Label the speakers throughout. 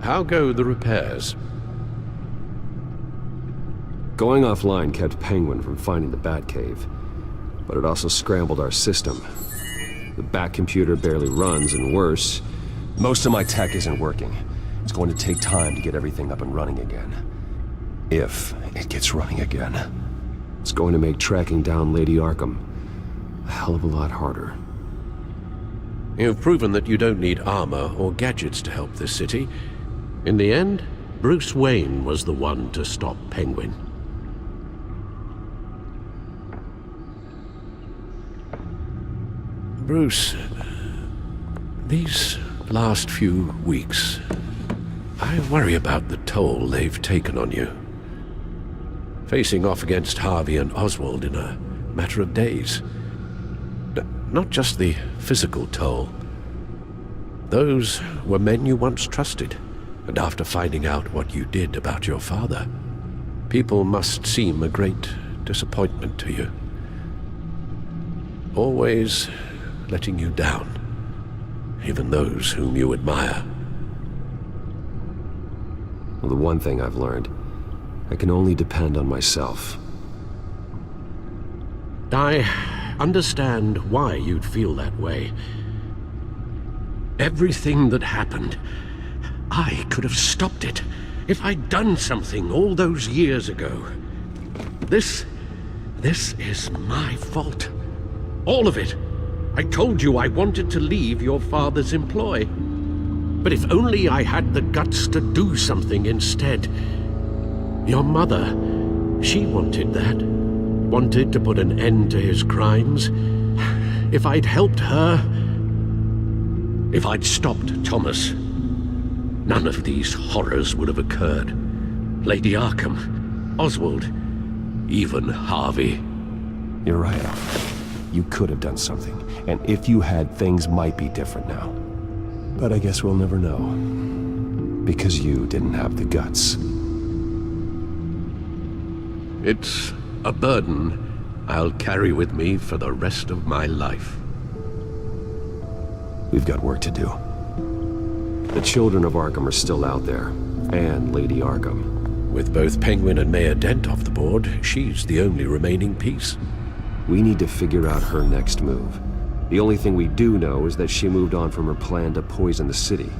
Speaker 1: How go the repairs?
Speaker 2: Going offline kept Penguin from finding the Batcave, but it also scrambled our system. The Bat computer barely runs, and worse, most of my tech isn't working. It's going to take time to get everything up and running again. If it gets running again. It's going to make tracking down Lady Arkham a hell of a lot harder.
Speaker 1: You've proven that you don't need armor or gadgets to help this city. In the end, Bruce Wayne was the one to stop Penguin. Bruce, these last few weeks, I worry about the toll they've taken on you. Facing off against Harvey and Oswald in a matter of days. Not just the physical toll. Those were men you once trusted, and after finding out what you did about your father, people must seem a great disappointment to you. Always letting you down, even those whom you admire.
Speaker 2: Well, the one thing I've learned, I can only depend on myself.
Speaker 1: I understand why you'd feel that way. Everything that happened, I could have stopped it if I'd done something all those years ago. This is my fault. All of it. I told you I wanted to leave your father's employ. But if only I had the guts to do something instead. Your mother, she wanted that. Wanted to put an end to his crimes. If I'd helped her, if I'd stopped Thomas, none of these horrors would have occurred. Lady Arkham, Oswald, even Harvey.
Speaker 2: You're right. You could have done something. And if you had, things might be different now. But I guess we'll never know. Because you didn't have the guts.
Speaker 1: It's a burden I'll carry with me for the rest of my life.
Speaker 2: We've got work to do. The children of Arkham are still out there, and Lady Arkham.
Speaker 1: With both Penguin and Mayor Dent off the board, she's the only remaining piece.
Speaker 2: We need to figure out her next move. The only thing we do know is that she moved on from her plan to poison the city.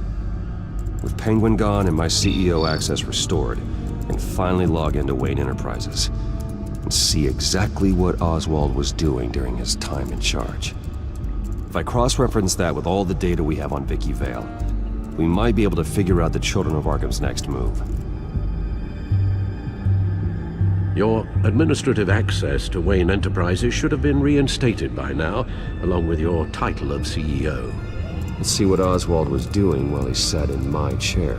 Speaker 2: With Penguin gone and my CEO access restored, I can finally log into Wayne Enterprises and see exactly what Oswald was doing during his time in charge. If I cross-reference that with all the data we have on Vicky Vale, we might be able to figure out the Children of Arkham's next move.
Speaker 1: Your administrative access to Wayne Enterprises should have been reinstated by now, along with your title of CEO.
Speaker 2: Let's see what Oswald was doing while he sat in my chair.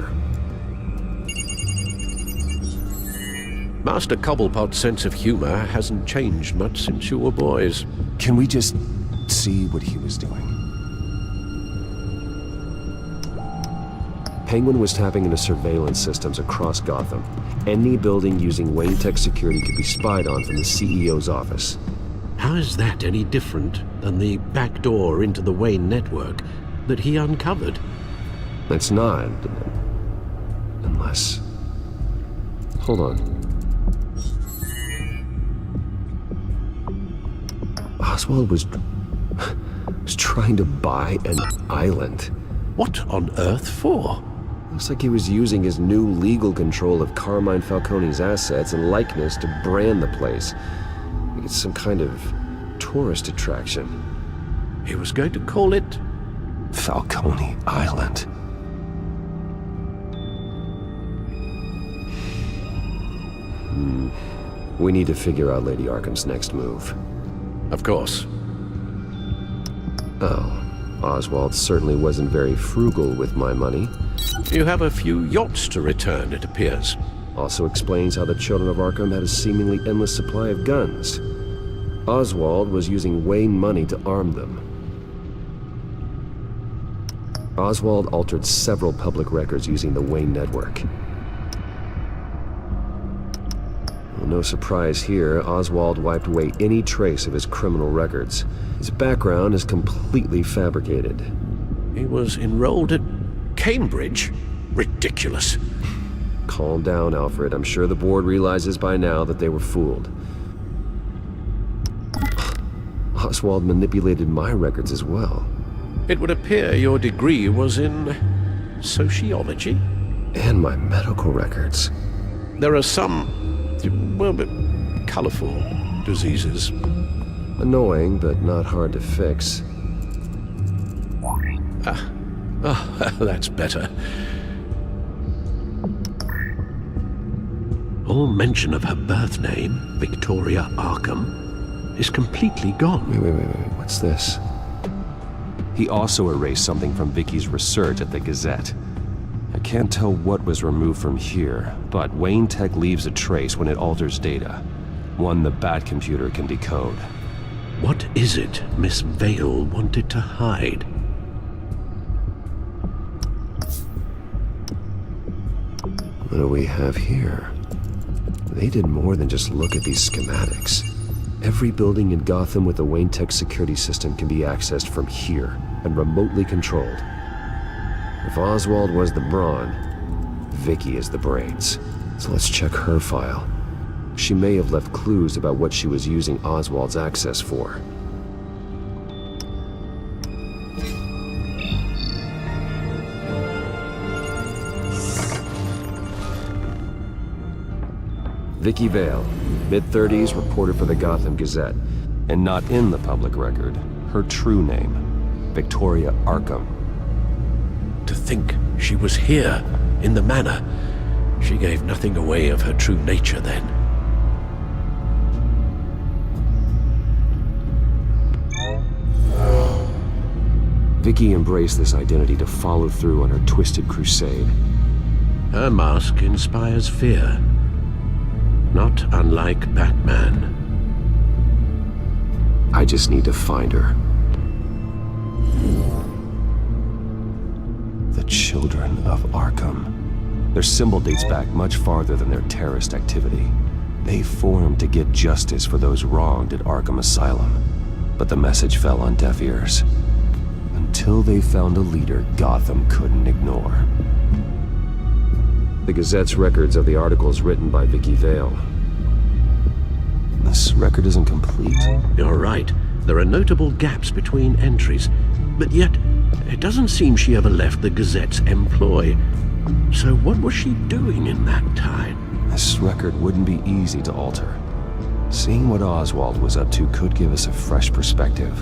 Speaker 1: Master Cobblepot's sense of humor hasn't changed much since you were boys.
Speaker 2: Can we just see what he was doing? Penguin was tapping into surveillance systems across Gotham. Any building using Wayne Tech security could be spied on from the CEO's office.
Speaker 1: How is that any different than the back door into the Wayne network that he uncovered?
Speaker 2: It's not. Unless... Hold on. Oswald was trying to buy an island.
Speaker 1: What on earth for?
Speaker 2: Looks like he was using his new legal control of Carmine Falcone's assets and likeness to brand the place. Like it's some kind of tourist attraction.
Speaker 1: He was going to call it...
Speaker 2: Falcone Island. We need to figure out Lady Arkham's next move.
Speaker 1: Of course.
Speaker 2: Oh, Oswald certainly wasn't very frugal with my money.
Speaker 1: You have a few yachts to return, it appears.
Speaker 2: Also explains how the Children of Arkham had a seemingly endless supply of guns. Oswald was using Wayne money to arm them. Oswald altered several public records using the Wayne network. Well, no surprise here, Oswald wiped away any trace of his criminal records. His background is completely fabricated.
Speaker 1: He was enrolled at Cambridge? Ridiculous.
Speaker 2: Calm down, Alfred. I'm sure the board realizes by now that they were fooled. Oswald manipulated my records as well.
Speaker 1: It would appear your degree was in sociology.
Speaker 2: And my medical records.
Speaker 1: There are some, well, colorful diseases.
Speaker 2: Annoying, but not hard to fix.
Speaker 1: That's better. All mention of her birth name, Victoria Arkham, is completely gone.
Speaker 2: Wait. What's this? He also erased something from Vicky's research at the Gazette. I can't tell what was removed from here, but Wayne Tech leaves a trace when it alters data. One the Bat computer can decode.
Speaker 1: What is it Miss Vale wanted to hide?
Speaker 2: What do we have here? They did more than just look at these schematics. Every building in Gotham with a Wayne Tech security system can be accessed from here and remotely controlled. If Oswald was the brawn, Vicky is the brains. So let's check her file. She may have left clues about what she was using Oswald's access for. Vicky Vale, mid-30s, reporter for the Gotham Gazette, and not in the public record. Her true name, Victoria Arkham.
Speaker 1: To think she was here, in the manor. She gave nothing away of her true nature then.
Speaker 2: Vicky embraced this identity to follow through on her twisted crusade.
Speaker 1: Her mask inspires fear. Not unlike Batman.
Speaker 2: I just need to find her. The Children of Arkham. Their symbol dates back much farther than their terrorist activity. They formed to get justice for those wronged at Arkham Asylum. But the message fell on deaf ears. Until they found a leader Gotham couldn't ignore. The Gazette's records of the articles written by Vicky Vale. This record isn't complete.
Speaker 1: You're right. There are notable gaps between entries. But yet, it doesn't seem she ever left the Gazette's employ. So what was she doing in that time?
Speaker 2: This record wouldn't be easy to alter. Seeing what Oswald was up to could give us a fresh perspective.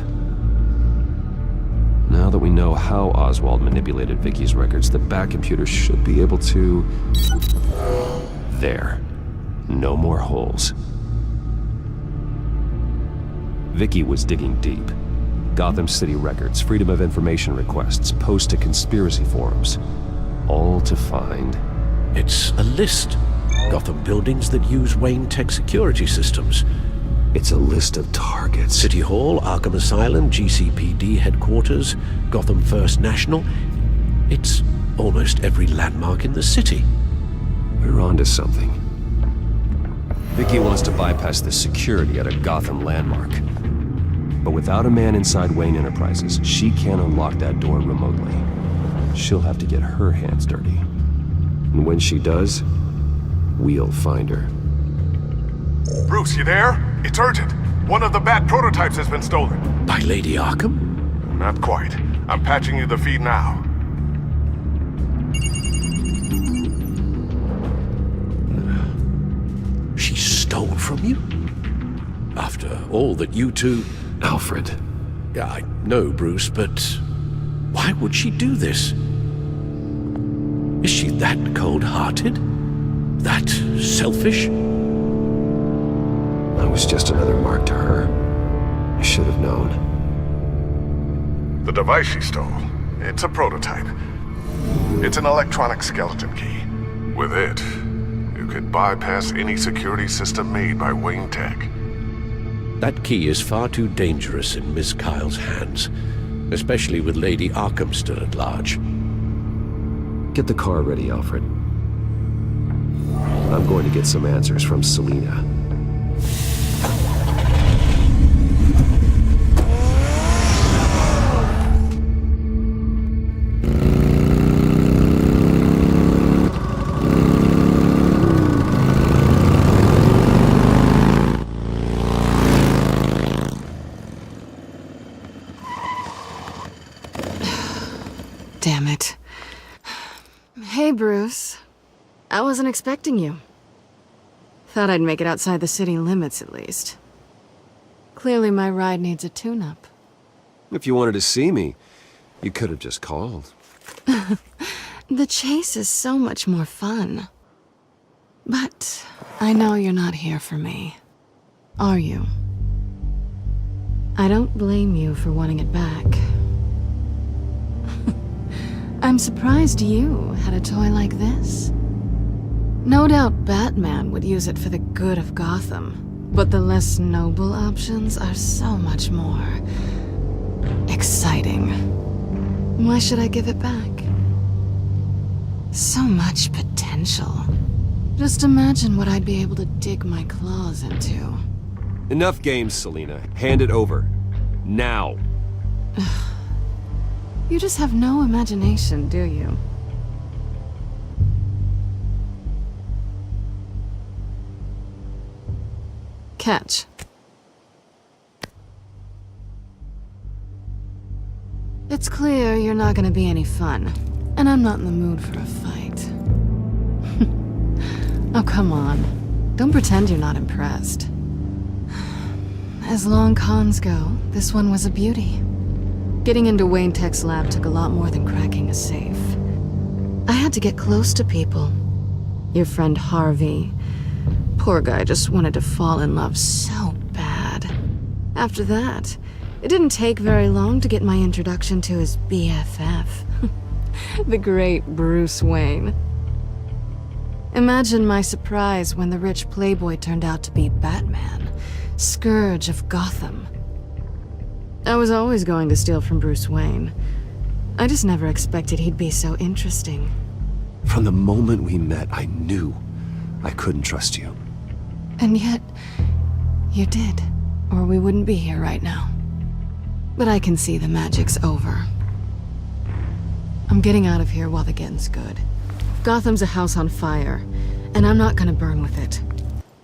Speaker 2: Now that we know how Oswald manipulated Vicky's records, the Bat computer should be able to... There. No more holes. Vicky was digging deep. Gotham City records, Freedom of Information requests, posts to conspiracy forums. All to find...
Speaker 1: It's a list. Gotham buildings that use Wayne Tech security systems.
Speaker 2: It's a list of targets.
Speaker 1: City Hall, Arkham Asylum, GCPD headquarters, Gotham First National. It's almost every landmark in the city.
Speaker 2: We're onto something. Vicky wants to bypass the security at a Gotham landmark. But without a man inside Wayne Enterprises, she can't unlock that door remotely. She'll have to get her hands dirty. And when she does, we'll find her.
Speaker 3: Bruce, you there? It's urgent. One of the Bat prototypes has been stolen.
Speaker 1: By Lady Arkham?
Speaker 3: Not quite. I'm patching you the feed now.
Speaker 1: She stole from you? After all that you two...
Speaker 2: Alfred.
Speaker 1: Yeah, I know, Bruce, but why would she do this? Is she that cold-hearted? That selfish?
Speaker 2: I was just another mark to her. I should have known.
Speaker 3: The device she stole, it's a prototype. It's an electronic skeleton key. With it, you could bypass any security system made by Wayne Tech.
Speaker 1: That key is far too dangerous in Miss Kyle's hands, especially with Lady Arkham still at large.
Speaker 2: Get the car ready, Alfred. I'm going to get some answers from Selina.
Speaker 4: wasn't expecting you. Thought I'd make it outside the city limits, at least. Clearly my ride needs a tune-up.
Speaker 2: If you wanted to see me, you could have just called.
Speaker 4: The chase is so much more fun. But I know you're not here for me. Are you? I don't blame you for wanting it back. I'm surprised you had a toy like this. No doubt Batman would use it for the good of Gotham, but the less noble options are so much more exciting. Why should I give it back? So much potential. Just imagine what I'd be able to dig my claws into.
Speaker 2: Enough games, Selina. Hand it over. Now.
Speaker 4: You just have no imagination, do you? Catch. It's clear you're not gonna be any fun, and I'm not in the mood for a fight. Oh, come on. Don't pretend you're not impressed. As long cons go, this one was a beauty. Getting into Wayne Tech's lab took a lot more than cracking a safe. I had to get close to people. Your friend Harvey. Poor guy just wanted to fall in love so bad. After that, it didn't take very long to get my introduction to his BFF. The great Bruce Wayne. Imagine my surprise when the rich playboy turned out to be Batman, Scourge of Gotham. I was always going to steal from Bruce Wayne. I just never expected he'd be so interesting.
Speaker 2: From the moment we met, I knew I couldn't trust you.
Speaker 4: And yet, you did, or we wouldn't be here right now. But I can see the magic's over. I'm getting out of here while the getting's good. Gotham's a house on fire, and I'm not gonna burn with it.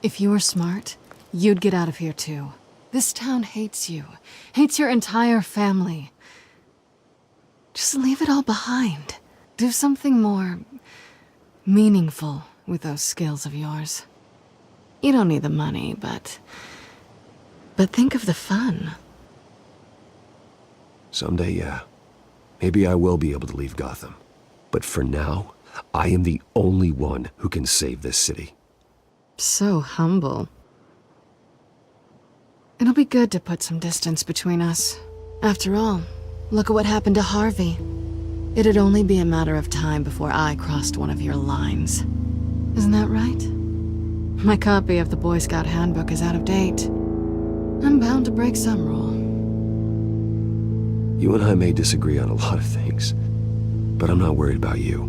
Speaker 4: If you were smart, you'd get out of here too. This town hates you, hates your entire family. Just leave it all behind. Do something more meaningful with those skills of yours. You don't need the money, but think of the fun.
Speaker 2: Someday, yeah. Maybe I will be able to leave Gotham. But for now, I am the only one who can save this city.
Speaker 4: So humble. It'll be good to put some distance between us. After all, look at what happened to Harvey. It'd only be a matter of time before I crossed one of your lines. Isn't that right? My copy of the Boy Scout Handbook is out of date. I'm bound to break some rule.
Speaker 2: You and I may disagree on a lot of things, but I'm not worried about you.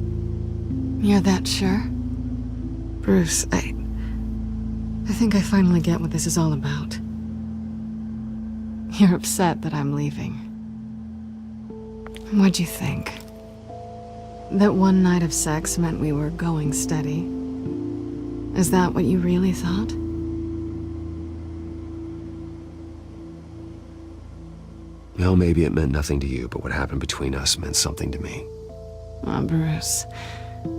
Speaker 4: You're that sure? Bruce, I think I finally get what this is all about. You're upset that I'm leaving. What'd you think? That one night of sex meant we were going steady? Is that what you really thought?
Speaker 2: Well, maybe it meant nothing to you, but what happened between us meant something to me.
Speaker 4: Oh, Bruce.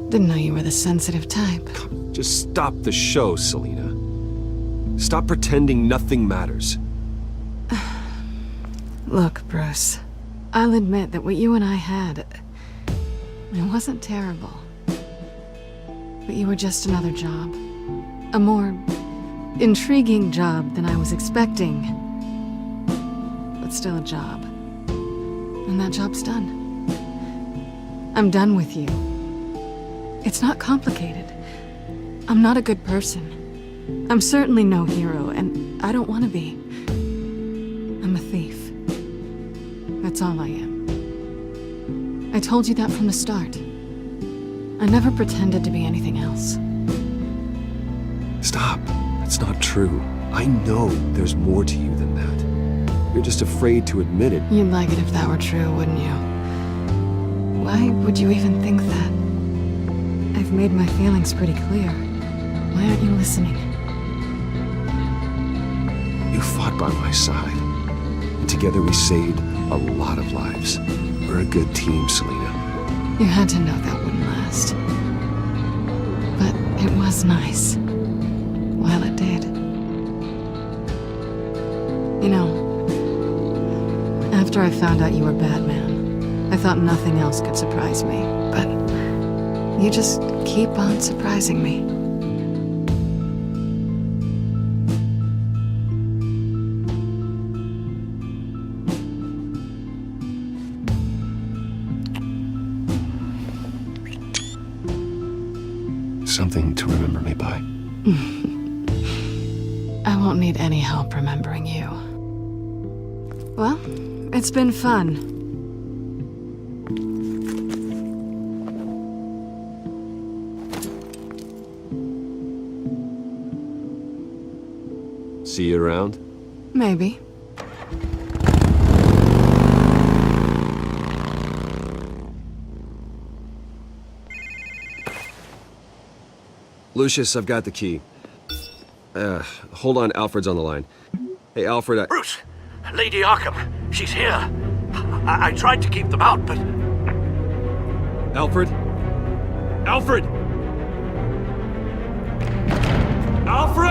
Speaker 4: Didn't know you were the sensitive type.
Speaker 2: Just stop the show, Selina. Stop pretending nothing matters.
Speaker 4: Look, Bruce. I'll admit that what you and I had, it wasn't terrible. But you were just another job. A more intriguing job than I was expecting. But still a job. And that job's done. I'm done with you. It's not complicated. I'm not a good person. I'm certainly no hero, and I don't want to be. I'm a thief. That's all I am. I told you that from the start. I never pretended to be anything else.
Speaker 2: Stop. That's not true. I know there's more to you than that. You're just afraid to admit it.
Speaker 4: You'd like it if that were true, wouldn't you? Why would you even think that? I've made my feelings pretty clear. Why aren't you listening?
Speaker 2: You fought by my side. And together we saved a lot of lives. We're a good team, Selina.
Speaker 4: You had to know that wouldn't last. But It was nice. While it did. You know, after I found out you were Batman, I thought nothing else could surprise me. But you just keep on surprising me.
Speaker 2: Something to remember me by.
Speaker 4: I won't need any help remembering you. Well, it's been fun.
Speaker 2: See you around?
Speaker 4: Maybe.
Speaker 2: Lucius, I've got the key. Hold on, Alfred's on the line. Hey, Alfred,
Speaker 1: Bruce! Lady Arkham, she's here. I tried to keep them out, but...
Speaker 2: Alfred? Alfred! Alfred!